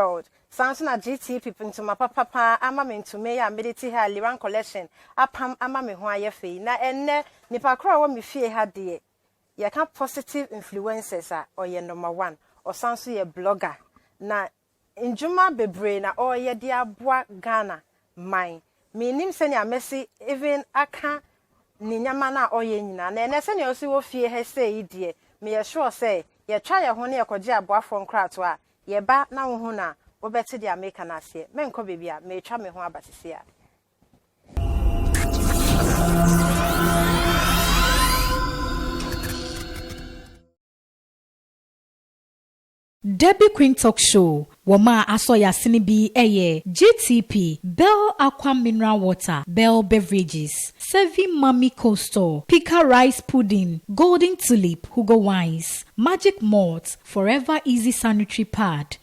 world. Samson a GT people into my papa, ama me into me, and meditating her Liran collection. Apam ama me who ye fee. Na enne nipa kra wa me fee had de. Ye can positive influencers or ye number one or Samson ye blogger. Na injuma bebre na or ye dia boa Ghana mine. Me nim send ya messy even aka ni nyama na or ye nyina. Na enne send you see wo fee he say die. Me ye sure say ye try your honey akogye aboa from krato a ye ba na wo hu na wo beti dia make na ase me nko bebia me twa me ho abatese a Debbie Queen Talk Show. Woma asoya sinibi eye GTP, Bell Aqua Mineral Water, Bell Beverages, Sevi Mami Coastal, Pika Rice Pudding, Golden Tulip, Hugo Wines, Magic Malt, Forever Easy Sanitary Pad.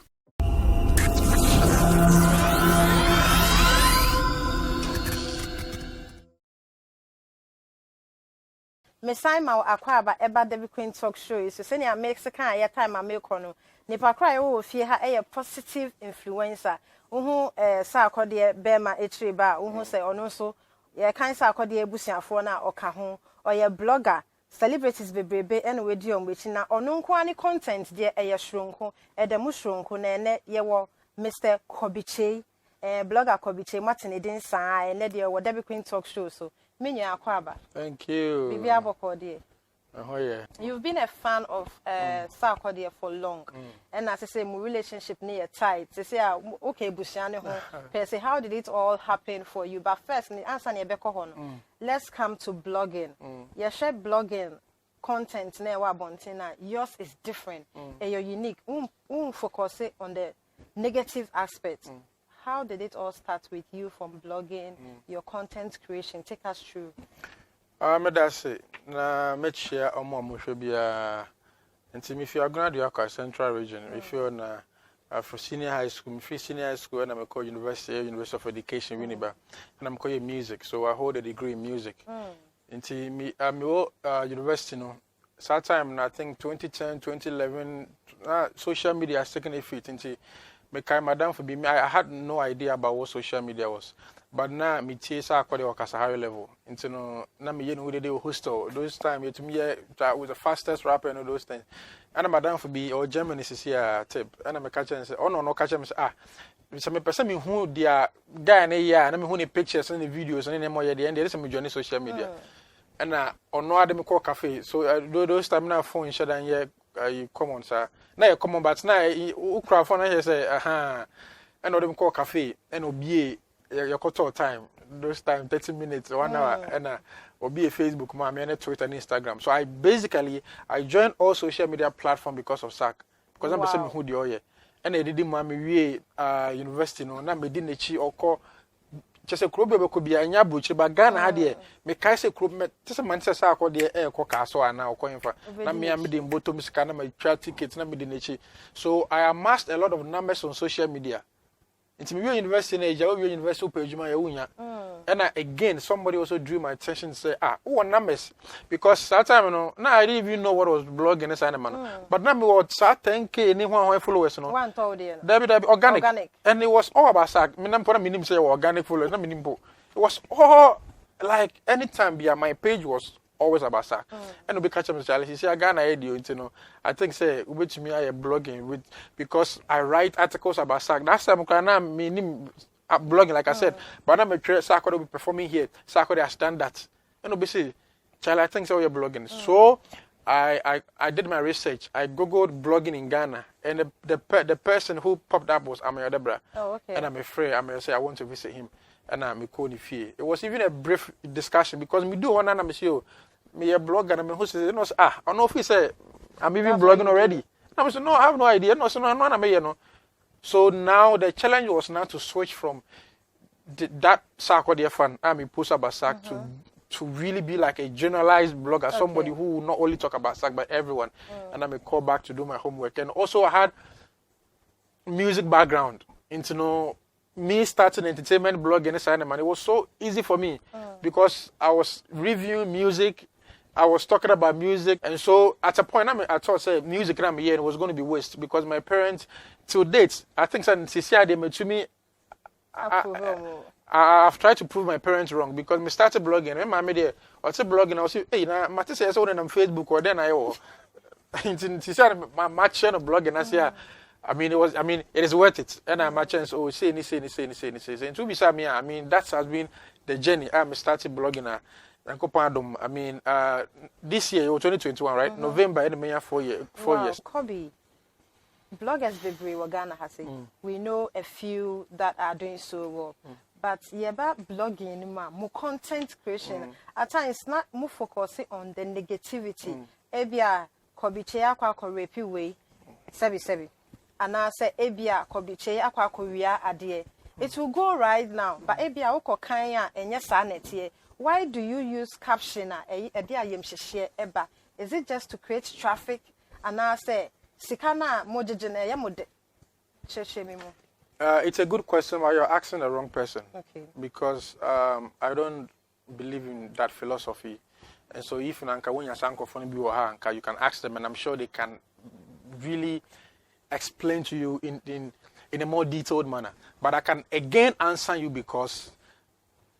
me sign my akwaba eba Debbie Queen Talk Show so senior Mexican ya time I make ono nipa kra ye wo fie ha a positive influencer uhu Sarkodie bema etriba uhu say ono so ye kan Sarkodie ebusiafo na oka ho oye blogger celebrities bebrebe ene wedi ombechi na ono nko ani content de eye shronko edemu shronko na ene ye wo Mr. Kobby Kyei blogger Kobby Kyei Martin din sa ene de wo Debbie Queen Talk Show so Minyo Akwaba. Thank you. Bibi Abokodie. Oh yeah. You've been a fan of Sarkodie for long. And as I say, my relationship near tight. They say, okay, Busiane, say, how did it all happen for you? But first, let's come to blogging. You share blogging content near Wabontina. Yours is different. And you're unique. Focus on the negative aspects. How did it all start with you from blogging, your content creation? Take us through. That's it. Na me share omo mohwebia. Nti if you are going to the Central Region, if you are for senior high school, senior high school, and I'm called University of Education, Winneba, and I'm called music. So I hold a degree in music. Nti me university no. That time I think 2010, 2011, social media has taken a fit. Nti madam for me, I had no idea about what social media was. But now, me chase Sarkodie work at a higher level. Into no, now me who they do hostel. Those time, to me, that was the fastest rapper and all those things. And madam for me, or Germany is here tip. And I'm catch and say, oh no, catch and say, some person me who dia guy in a year, and I'm who pictures and the videos and any more at the end. There is some journey social media. And or no, I dem call cafe. So those time now phone shut down here. You come on, sir. Now you come on, but now you crowd phone here say, and all them call cafe and obey your cut time. Those time 30 minutes, 1 hour, and obey Facebook, and Twitter and Instagram. So I joined all social media platforms because of SAC. Because I'm person who the oye. And I didn't we university no, na me didn't chi or call. Just a club could be a nyabuchi, but Ghana had here. Me kaise club met just a man says I call the air coca so I now coin for. Na me am in bottom scanner my trial tickets, na me didn't. So I amassed a lot of numbers on social media. It's me university in age, university page my unya. And again somebody also drew my attention and say, who are numbers? Because that time now I didn't even know what was blogging this man. But now me what 10K anyone who followers no. One told you. Debbie organic. And it was all about SAC. Me put a minimum say organic followers, not minimum. It was all like anytime my page was always about SAC. And we catch up with Charlie. He said, I got an idea, you know. I think say which me I am blogging with because I write articles about SAC. That's time I'm blogging, like I said. But I'm a Sarkodie will be performing here. Sarkodie has done that. And obviously, Charlie, I think so you're blogging. So I did my research. I googled blogging in Ghana, and the person who popped up was Amayo Debra. Oh, okay. And I'm afraid Amayo say I want to visit him. And I'm a fear. It was even a brief discussion because me do one and I'm sure me a blogger and I'm who says no I don't know if he say I'm even blogging already. And I said no, I have no idea. No, so no, I'm you know. So now the challenge was now to switch from that Sarkodie fan, I'm post about SAC to really be like a generalized blogger, somebody who will not only talk about SAC but everyone. And I'm a call back to do my homework. And also I had music background into me starting entertainment blog and it was so easy for me because I was reviewing music, I was talking about music, and so at a point I thought say music I'm here was going to be waste because my parents to date I think they made to me. I've tried to prove my parents wrong because I started blogging. When I made I was blogging, I was hey now Matty says on Facebook or then I my match on blogging I say I mean it is worth it and I'm matching so say and to be sad me I mean that has been the journey. I started blogging I mean this year 2021 right November in the 4 years. Kobby, bloggers Debray Ghana has it. We know a few that are doing so well. But yeah, about blogging, more content creation. At times, not more focusing on the negativity. Ebia Kobby Kyei Reveals way, sebi. And I say Ebia Kobby Kyei Reveals adie. It will go right now. But Ebia Oko Kanya and yes, Anetie. Why do you use caption? Is it just to create traffic? And I say Sikana mojejene yamode. It's a good question, but you're asking the wrong person. Okay. Because I don't believe in that philosophy. And so if you can ask them, and I'm sure they can really explain to you in a more detailed manner. But I can again answer you because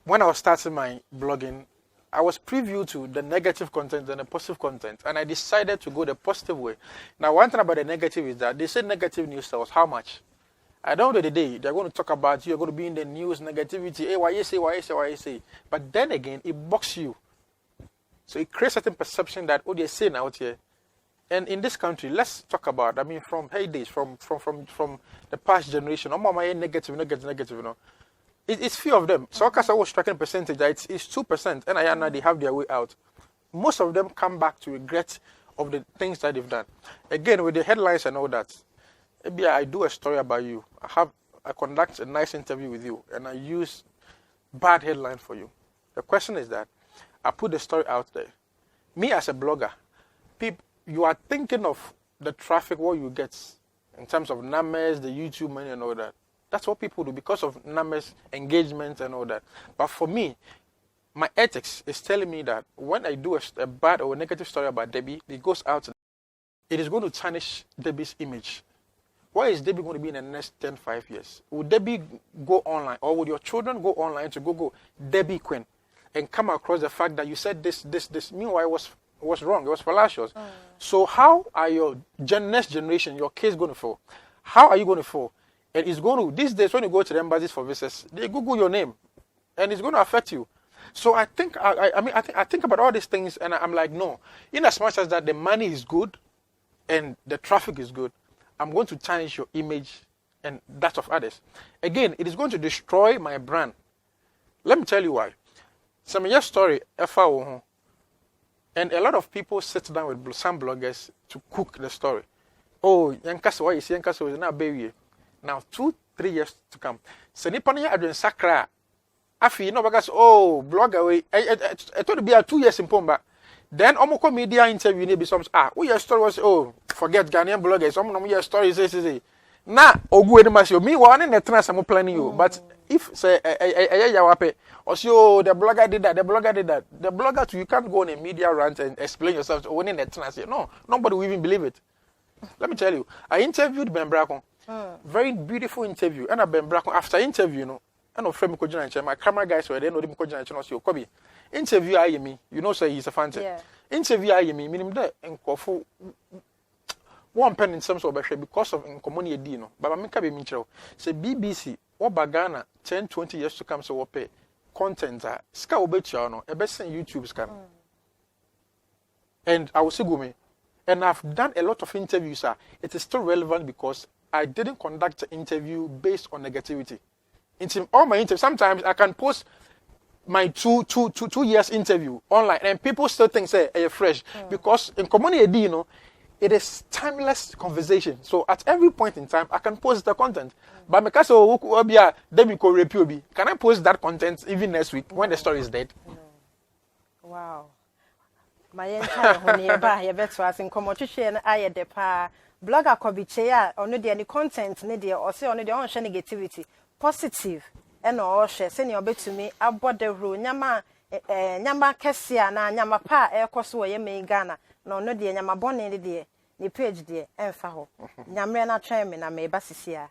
when I was starting my blogging, I was preview to the negative content and the positive content, and I decided to go the positive way. Now, one thing about the negative is that they say negative news tells how much. At the end of the day, they're going to talk about you, you're going to be in the news, negativity, hey, why you say. But then again, it boxes you. So it creates a certain perception that, oh, they're saying out here. And in this country, let's talk about, I mean, from heydays, from the past generation, negative, you know. It's few of them. So I was tracking percentage, it's 2%, and I know they have their way out. Most of them come back to regret of the things that they've done. Again, with the headlines and all that, maybe I do a story about you. I conduct a nice interview with you, and I use bad headline for you. The question is that I put the story out there. Me as a blogger, you are thinking of the traffic what you get in terms of numbers, the YouTube money and all that. That's what people do because of numbers, engagement and all that. But for me, my ethics is telling me that when I do a bad or a negative story about Debbie, it goes out, it is going to tarnish Debbie's image. Where is Debbie going to be in the next 5 years? Will Debbie go online, or would your children go online to go Debbie Queen and come across the fact that you said this? Meanwhile, it was wrong. It was fallacious. So how are your next generation, your kids going to fall? How are you going to fall? And it's going to, these days when you go to the embassies for visas, they Google your name, and it's going to affect you. So I think I think about all these things, and I'm like, no. In as much as that the money is good, and the traffic is good, I'm going to tarnish your image and that of others. Again, it is going to destroy my brand. Let me tell you why. Some of your story, and a lot of people sit down with some bloggers to cook the story. Oh, Yankasa is now baby. Now 2-3 years to come. So Nipania Adrian Sakra. Afi no because oh blogger we I told be 2 years in Pomba. Then Omoko media interview ni be some your story was forget Ghanaian bloggers. No your story say. Na ogu edmasio me one in the trans am planning you. But if say yawape or so the blogger did that, the blogger too, you can't go on a media rant and explain yourself to in the trans. No, nobody will even believe it. Let me tell you, I interviewed Ben Brackon. Very beautiful interview. And I Ben Brackon after interview, I know friend Miko, my camera guys were there, no Miko Jancho, Kobby. Interview I me, say he's a fan. Yeah. Interview I me, meaning that and for 1 penny in some sort of because of Incommonia Dino. But I make a Mitchell. Say BBC or Bagana 10-20 years to come, so what pay content are Scout Betchano, a best in YouTube scam. And I will say, me. And I've done a lot of interviews, sir. It is still relevant because I didn't conduct an interview based on negativity. In all my interviews, sometimes I can post my two years interview online, and people still think say you're fresh because in community, it is timeless conversation. So at every point in time, I can post the content. But because of DEBBYQUEEN Reveals, can I post that content even next week when the story is dead? Wow. My entire nearby, you better ask in competition. I the pa blogger Kobby Kyei or no any content, or say on the own negativity. Positive ena o hwe se ne obetumi abodehro nyama kesia na nyama pa ekoso wo ye me Ghana no no de nyama bone de ni page de emfa ho nyamre na twen me na me ba sisia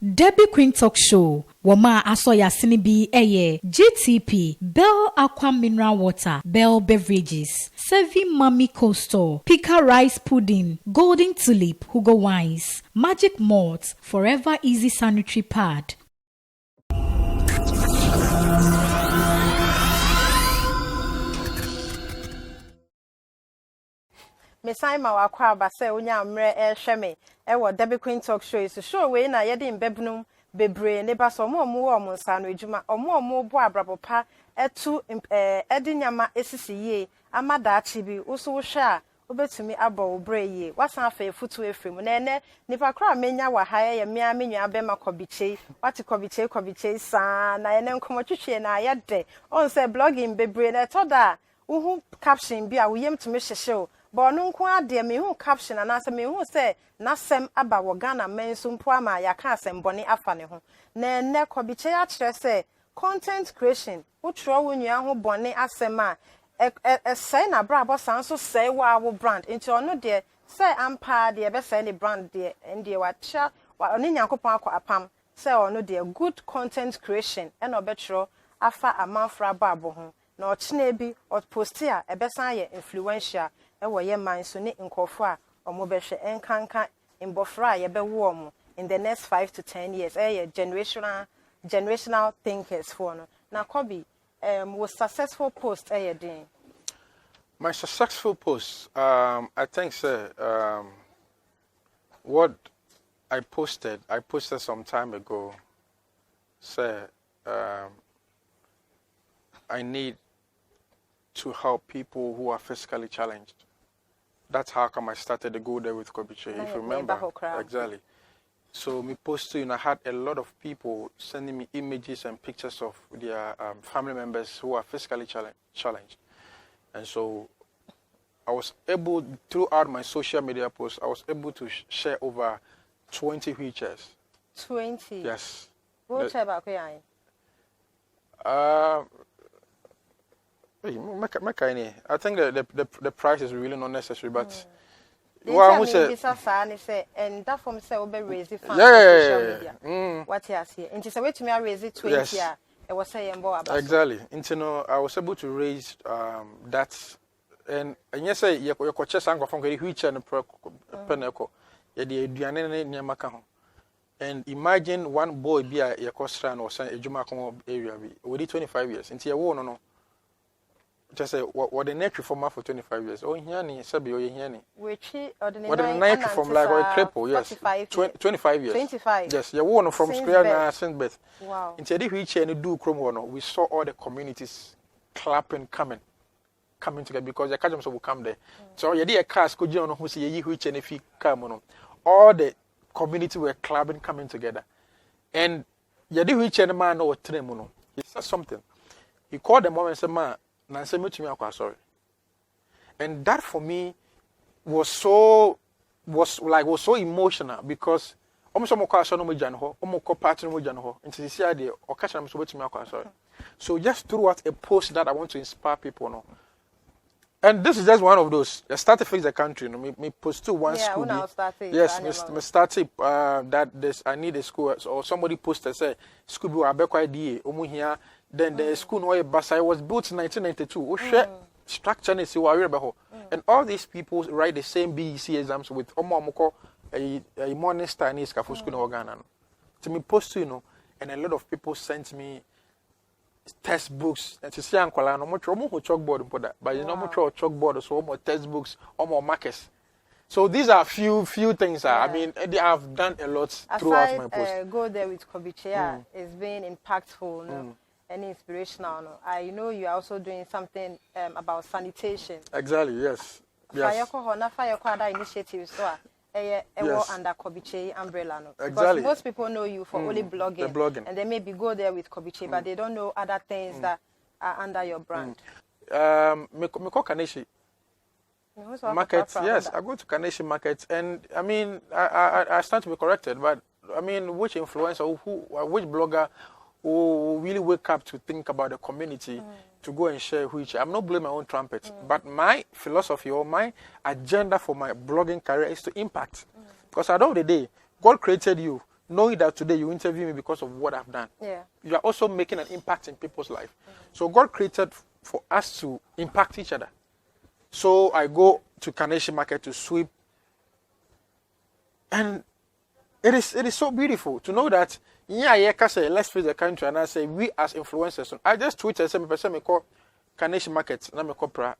Debbie Queen Talk Show. Woma asoya sinibi eye GTP Bell Aqua Mineral Water, Bell Beverages, Sevi Mami Coastal, Pika Rice Pudding, Golden Tulip, Hugo Wines, Magic Malt, Forever Easy Sanitary Pad. Mesai ma wakwa abase onya mre hwe me wo Debbie Queen Talk Show is show we na yede mbebnum bebre ne ba so mo wo mo nsa no adwuma omo bo abrabopa etu edi nyama esisi ye amada achi bi uso wo hwe a obetumi abo wo bre ye wasan afa efutu efrem na ene nipa kra menya wa ha ye mia menwa abema Kobby Kyei wati Kobby Kyei sa na ene nkomotwetwe na ayede on say blogging bebre na toda uhu caption bi a wo yem tumi hyehye but no nko ade me hu caption na se me hu se nasem aba wo Ghana menso mpo ama ya ka asem bone afa ne ho na ene Kobby Kyei a kire se content creation utro wo nua ho bone asem a say na bra bo san so say wa wo brand into ono de say ampa de be say ne brand de ndie wa cha oni nyankopon akọ apam say ono de good content creation e no betro afa amanfra babo ho na o chine bi o post a e be san ye influential e wo ye man so ne nkofo a omo be hwe enkanka mbofra ye be wo omo in the next 5 to 10 years generational thinkers for no na Kobby was successful post din. My successful post, I think, sir, what I posted some time ago, sir, I need to help people who are physically challenged. That's how come I started to go there with Kobby Kyei, if you remember. Exactly. So me posting, I had a lot of people sending me images and pictures of their family members who are physically challenged. And so I was able, throughout my social media posts, I was able to share over 20 wheelchairs. 20? Yes. Wheelchair about where? I think the price is really not necessary, but well, I say, and that from say we raise it on social media. What you say? And just wait to me raise it 20 years. I was saying about exactly. Into I was able to raise that, and yes, say you coach us and from the wheelchair and peneko. You the duane near Macahon. And imagine one boy be a Costran or San Ejumacon area. We did 25 years. Into your war no. Just say what the next reformer for 25 years. Oh, Hiani, Sabi, or Hiani. Which or the next reform like or a cripple, yes. 25 years. 25. Yes, you're one from Square and St. Beth. Wow. Instead of which and do Chromono, we saw all the communities clapping, coming together because the Kajams will come there. So you did a cast, could you know who see you which and if you come on. All the community were clapping, coming together. And you did which and man or Tremono. He said something. He called the mom and said, man, sorry. And that for me was so emotional because so just throughout a post that I want to inspire people. No? And this is just one of those. I started to fix the country. You know, me post to one school. Yes, me started that this I need a school or somebody posted say school be abekwa die omu here. Then the school no basa was built in 1992. Structure is and all these people write the same BEC exams with a morning star in school in Ghana. To me post you know, and a lot of people sent me textbooks and to see Ankola no much chalkboard for that, but you know much chalkboard so more textbooks or more markers. So these are few things. I mean, they have done a lot throughout my post. Go there with Kobby Kyei is being impactful. No? And inspirational. No? I know you are also doing something about sanitation. Exactly, yes. Fire initiatives under Kobby Kyei umbrella. No? Exactly. Because most people know you for only blogging. And they maybe go there with Kobby Kyei, but they don't know other things that are under your brand. Markets, yes, I go to Carnation markets, and I mean, I stand to be corrected, but I mean, which influencer, which blogger who really wake up to think about the community to go and share which I'm not blowing my own trumpet, but my philosophy or my agenda for my blogging career is to impact. Because at the end of the day, God created you, knowing that today you interview me because of what I've done. Yeah. You are also making an impact in people's life. So God created for us to impact each other. So I go to Carnation Market to sweep, and it is so beautiful to know that let's face the country, and I say we as influencers. I just tweeted say call Carnation Market, and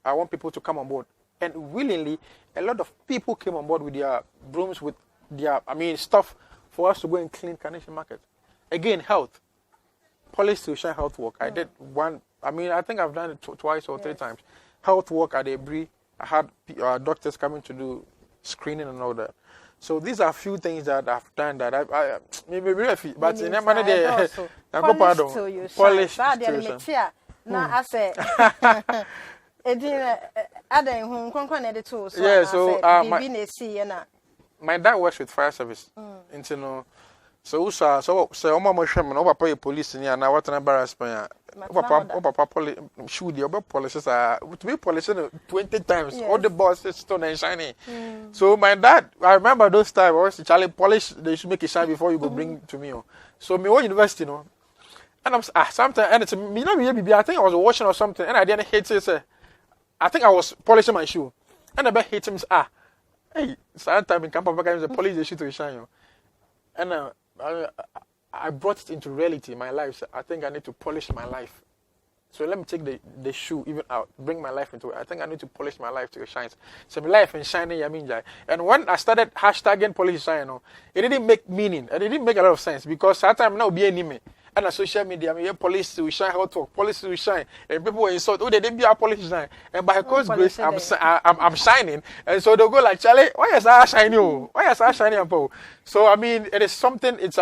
I want people to come on board, and willingly a lot of people came on board with their brooms, with their stuff for us to go and clean Carnation Market. Again, health, police to share health work. I did one. I think I've done it twice or three times. Health work at Debris. I had doctors coming to do screening and all that. So these are a few things that I've done that I maybe but in that manner they polish to now I say my dad works with fire service. So papa police and what an embarrassment. Papa shoot the policies to be police 20 times. All the bosses stone and shiny. So my dad, I remember those times was Charlie polish, they should make it shine before you go bring to me. So me went university, and I'm sometimes and it's me I think I was washing or something and I didn't hate it. I think I was polishing my shoe. And I bet hate him hey, sometimes in camp the police they shoot to shine. And I brought it into reality in my life. So I think I need to polish my life. So let me take the shoe even out, bring my life into it. I think I need to polish my life to it shines. So my life and shining, and when I started hashtagging polish shine, it didn't make meaning. It didn't make a lot of sense because sometimes now be enemy. And on social media, police will shine, how talk, police will shine, and people will insult. Oh, they didn't be a police shine, and by God's grace, I'm shining, and so they'll go like, Charlie, why is I shining? Why is I shining? So it is something. It's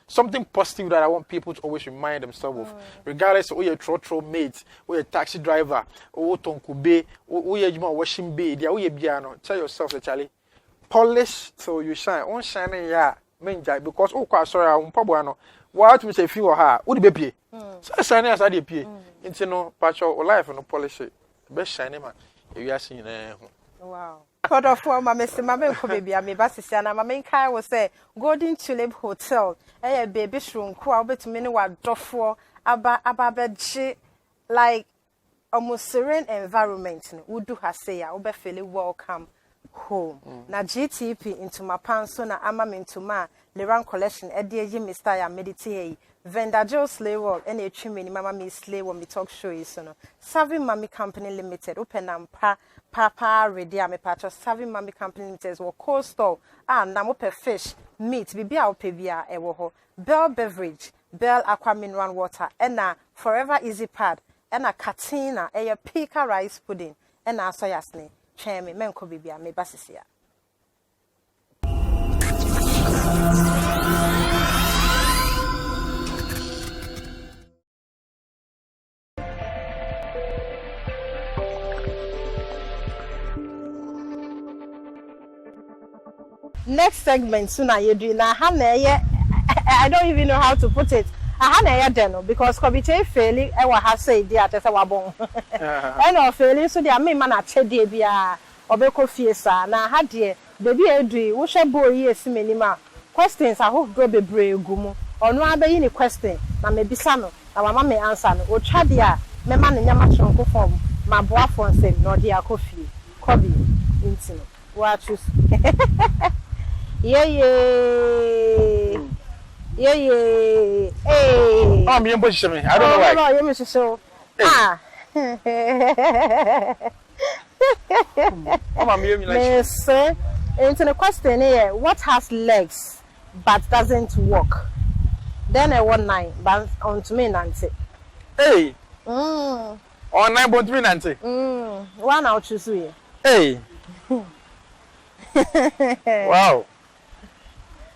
something positive that I want people to always remind themselves of, regardless of your trotro mate, or your taxi driver, or tonkube, or your washing bay. Tell yourself that Charlie, polish so you shine. On shining, because sorry, I'm probably what we say few or her would be pay. So shining as I did pay. Into no patch or life and no polish it. Best shining man. If you are seeing wow. Quarter for my Mr. Mamma Kobby, I may Bassiana, my main car was a Golden Tulip Hotel, a baby room, quite to many what drop for Ababed like almost serene environment. Would do her say, I'll be feeling welcome home. Now GTP into my pants, na ama into my Leran collection, a dear Jimmy Style meditate. Vendor Joe Slaywall, and a chimney, Mamma Miss Slay when we talk show is Savvy Mommy Company Limited, open and papa ready. I'm a patch of Savvy Mommy Company Limited or cold store, and Namope fish, meat, bibi out pebia, a woho, Bell beverage, Bell aqua mineral water, and a forever easy pad, and a Katina, a pika rice pudding, and a soyasne, Chammy, Menko Bibia, me bassisia. Next segment soon you do now. I don't even know how to put it. I deno because Kobby Kyei failing. I will have said the artist wabon. I know failing so they man at Chedebia or Beko Fiesa. Now had dear baby Edri, which a boy yes minima. Questions I hope go be brave gumu. Or no other any question. Na maybe sano. Our mamma answer. O Chadia, me man in Yamachon go form. My boyfriend said no dear coffee. Kobby intino. Watch you. Yeah. Hey. Oh, me position me. I don't know why. No, you miss so. Ah. Oh, me like. Yes. Into the question here, what has legs but doesn't walk? Then I want 9, but on to me Nancy. Hey. On 9 but me Nancy. One out choose you. Hey. Wow.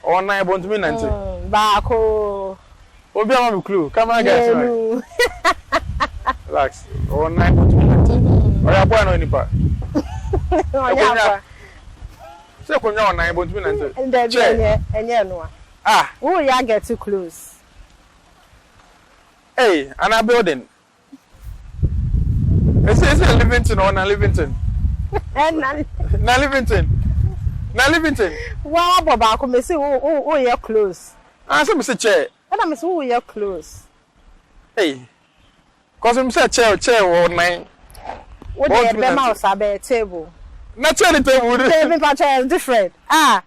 On 9 but me Nancy. Bako. Obi am clue. Come on guys. Relax. On 9 but me Nancy. Or ya boy no nipa. Onya. Say konya onan but me nante. Enye no. Ah. Who ya get too close? Hey, and a building. It's Livingston or not Livingston? Na Livingston. Na Livingston. Wow, Baba, come see who you close. Ah, so me say chair. And I'm who you close. Hey. Cause me say chair or nine. What the be mouse abe table. Na chair the table. Table chair is different. But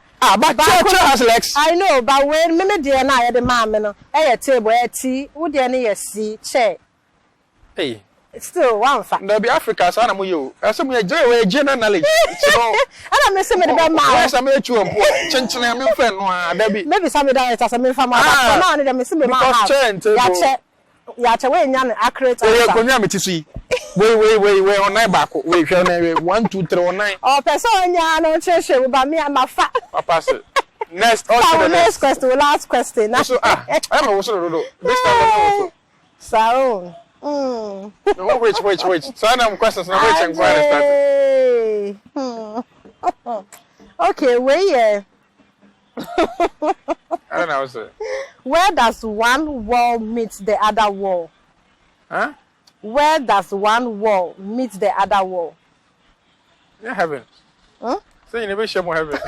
chair has legs. I know, but when me dey na the man no, e table e tea, wo dey na ye see chair. Hey. Still one fact. There be Africa so na mo yo. Asem we general knowledge. So and I say me the be man. Yes, am echu ampo. Chenchen am friend no ada bi. Maybe some that as me from ma. Now dey me say me man. Ya che we nya accurate answer. We konya metisu yi. We onai baako. We hwe na 1 2 3 onai. Oh, person nya no chehwe ba me amafa. Papa say. Next also next question, last question. So I am also do. This time also. So no, wait. So I have questions now. Wait and quiet start. Okay, where I don't know, sir. Where does one wall meet the other wall? Huh? Where does one wall meet the other wall? Yeah, heaven. Huh? So you never share more heaven.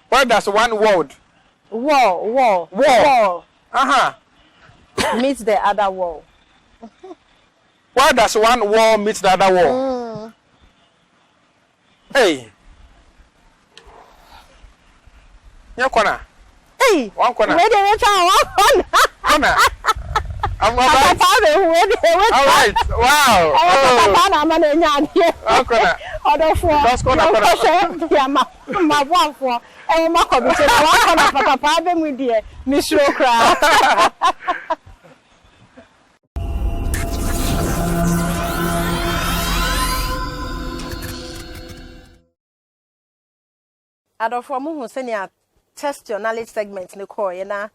Where does one wall? Wall. Meet the other wall. Why does one wall meet the other wall? Hey. Yeah, corner. Hey. One corner. Where the corner? Corner. I'm all right. Wow. Oh. Corner. That's corner. Yeah, my one for. Oh, my computer. One corner. Papa, me dear. Miss Rocra. Adofo mu hu senia test your knowledge segment ne call ye na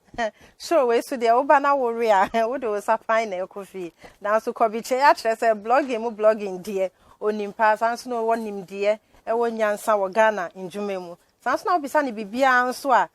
so we so de oba na worry a wo de wo sapan na ekofi na so Kobby Kyei a kire say blogging de onimpa sanso no wonim de e wo nyansa wo Ghana ndwuma mu sanso na obisa ne bibia nso a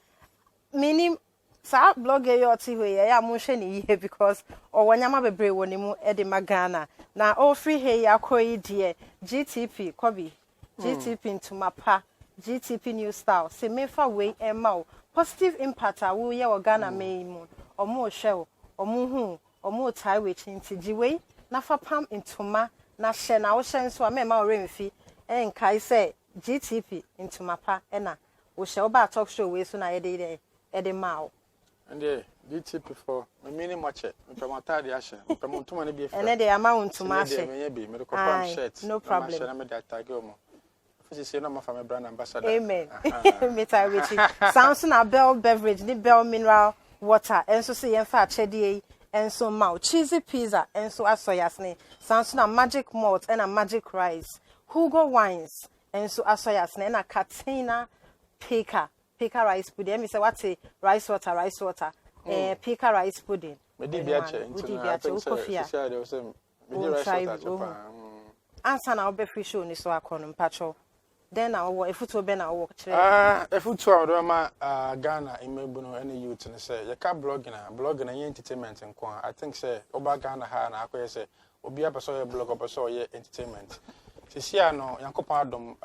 minim sa blogger yo ti we ya mo hwe ne yihe because o wonyama bebre woni mu e de Ghana na o free he yakoyi de GTP Kobby GTP ntuma pa GTP new style se mefa way emma positive impact a wo ye wo Ghana me mu omo hwe omo hu omo tai we chinti giwe na fa pam ntoma na hye na wo hye nso a me ma remfi enkai se GTP ntoma pa na wo hye wo ba talk show we so na ye de ma o and GTP for me mini match mpamata de ahye mpamontoma ne bi efa ene de ama ntoma ahye me bi me ko pam shirt no problem na me da tag omo say no my brand ambassador. Amen. Meta wechi. Sounds na Bell beverage, ni Bell mineral water. Enso say yenfa chedie enso mau cheesy pizza enso asoyasne. Sounds na magic malt and a magic rice. Hugo wines enso asoyasne na Katina pika rice pudding. Me say what say rice water. Pika rice pudding. Me di biache. Ukofia. Me di rice water. Ansa na obe free show ni so akono mpacho. Then I will if be na work if you do ma Ghana imebuno any youth and say you can blogging and entertainment and I think say oba Ghana ha na akoye say obi apeso ye blog opeso ye entertainment sisi ano yankopa adom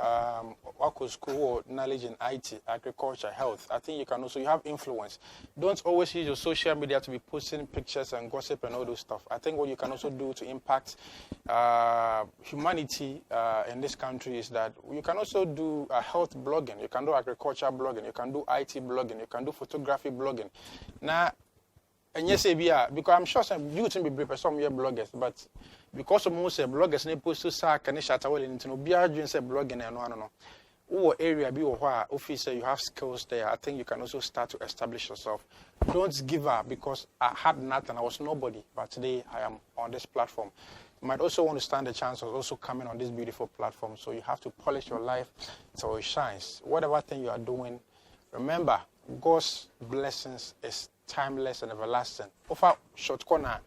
wako school knowledge in IT agriculture health I think you have influence. Don't always use your social media to be posting pictures and gossip and all those stuff. I think what you can also do to impact humanity in this country is that you can also do health blogging, you can do agriculture blogging, you can do IT blogging, you can do photography blogging. Now, and yes, because I'm sure some youth will be some year bloggers, but because of most bloggers, they post to sack and shut away into no beer say blogging and no. Or area be or officer you have skills there. I think you can also start to establish yourself. Don't give up because I had nothing, I was nobody, but today I am on this platform. You might also want to stand a chance of also coming on this beautiful platform. So you have to polish your life so it shines. Whatever thing you are doing, remember God's blessings is timeless and everlasting. Offer short corner,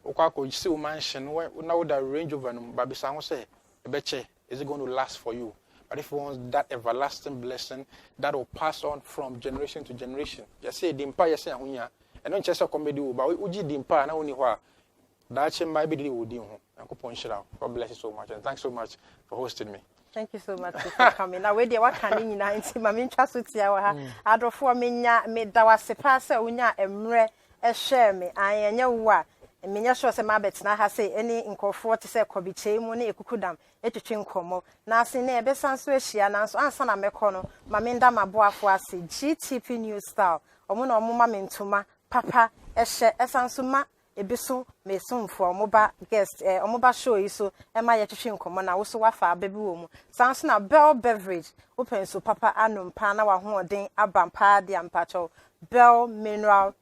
you see mansion now the Range Rover, Baby Sang say, Beche, is it going to last for you? But if you want that everlasting blessing that will pass on from generation to generation, you say dimpa, you say ahunya, and don't just a comedy, but uji dimpa na only wa. That might be the woody. God bless you so much, and thanks so much for hosting me. Thank you so much for coming. Now, where they were coming in, I see my interest with you. I don't for me, that was a passer, unya, a share me. I am your wa. And me, sure, some abets now has say any in Crawford to say Kobby Kyei money, a kukudam, a chin como. Now, see, near Bessan Swish, and answer a mecono, Maminda, my boy for us, GTP New Style, or Mona Mumma Mintuma, Papa, a share, a sansuma. Ebiso me soon for mobile guest mobile show you so am I yet common I also wafa baby woman sounds na Bell beverage open so papa anum pana wa ho den abampa de ampacho Bell mineral